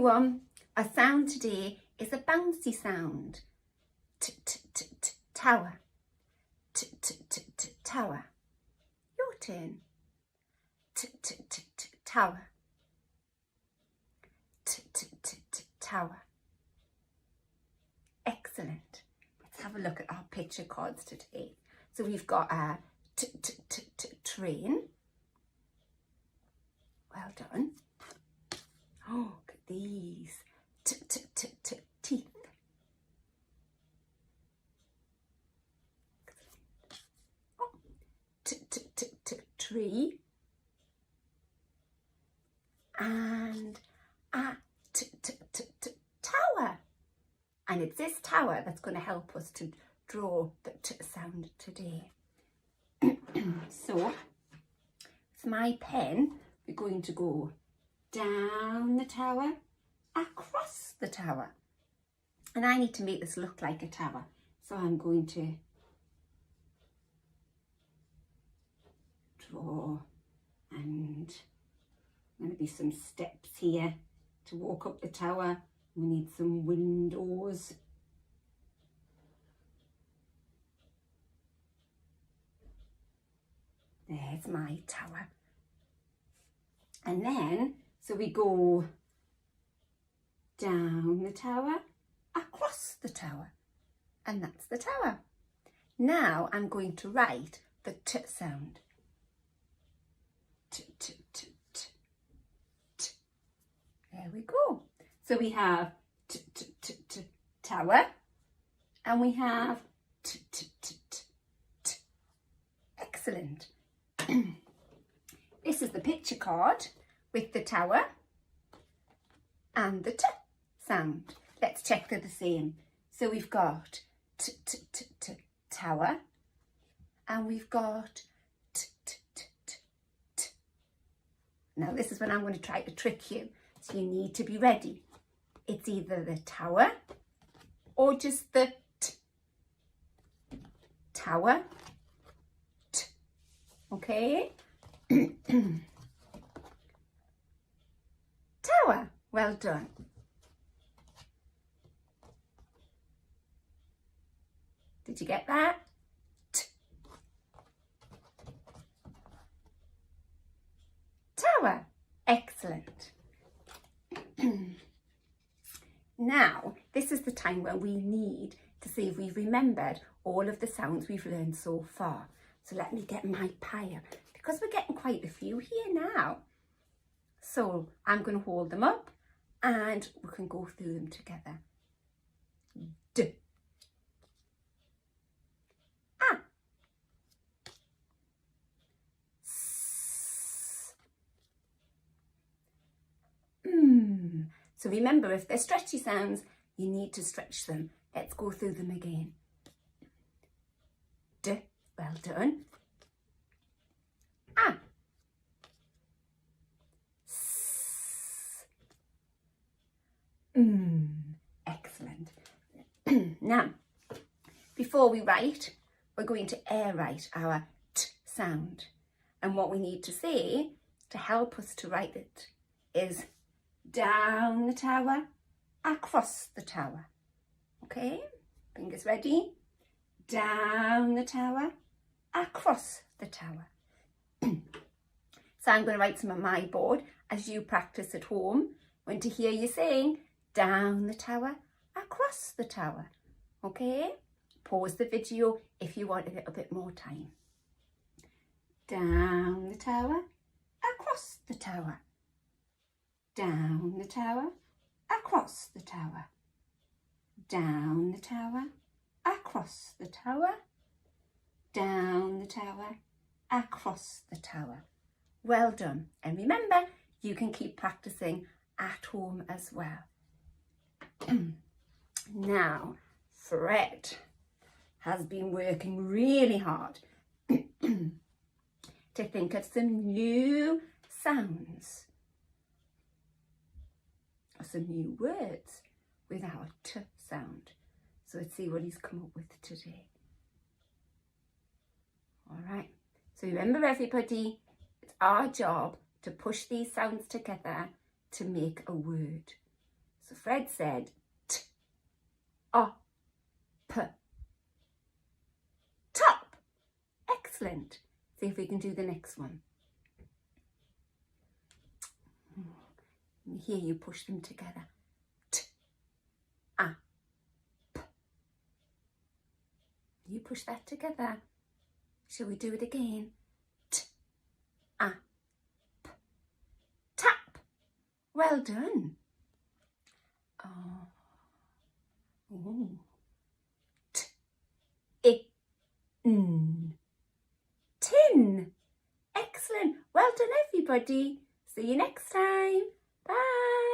everyone. Our sound today is a bouncy sound. Tower. Tower. Your turn. Tower. Tower. Excellent. Let's have a look at our picture cards today. So we've got a train. Well done. Oh, look at these. Teeth. Oh, tree. And a tower. And it's this tower that's going to help us to draw the sound today. So, with my pen, we're going to go down the tower, across the tower. And I need to make this look like a tower. So I'm going to draw, and going to be some steps here to walk up the tower. We need some windows. There's my tower. And then, so we go down the tower, across the tower, and that's the tower. Now I'm going to write the T sound. T. There we go. So we have tower, and we have t. Excellent. This is the picture card with the tower and the T sound. Let's check they're the same. So we've got tower, and we've got t. Now this is when I'm going to try to trick you. So you need to be ready. It's either the tower or just the T. Tower, T. Okay? Tower. Well done. Did you get that? T. Tower. Excellent. Now, this is the time where we need to see if we've remembered all of the sounds we've learned so far. So let me get my pie, because we're getting quite a few here now. So I'm going to hold them up and we can go through them together. D. A. S. So remember, if they're stretchy sounds, you need to stretch them. Let's go through them again. D. Well done. A. S. Excellent. Now, before we write, we're going to air write our T sound. And what we need to say to help us to write it is down the tower, across the tower. Okay, fingers ready. Down the tower, across the tower. So I'm going to write some on my board as you practice at home. I want to hear you saying down the tower, across the tower. Okay, pause the video if you want a little bit more time. Down the tower, across the tower. Down the tower, across the tower. Down the tower, across the tower. Down the tower, across the tower. Well done. And remember, you can keep practicing at home as well. Now, Fred has been working really hard to think of some new sounds or some new words with our T sound. So let's see what he's come up with today. All right. So remember, everybody, it's our job to push these sounds together to make a word. So Fred said t, up, top. Excellent. See if we can do the next one. Here you push them together. T, a, p. You push that together. Shall we do it again? T, a, p. Tap. Well done. Oh. Ooh. T, I, n. Tin. Excellent. Well done, everybody. See you next time. Bye.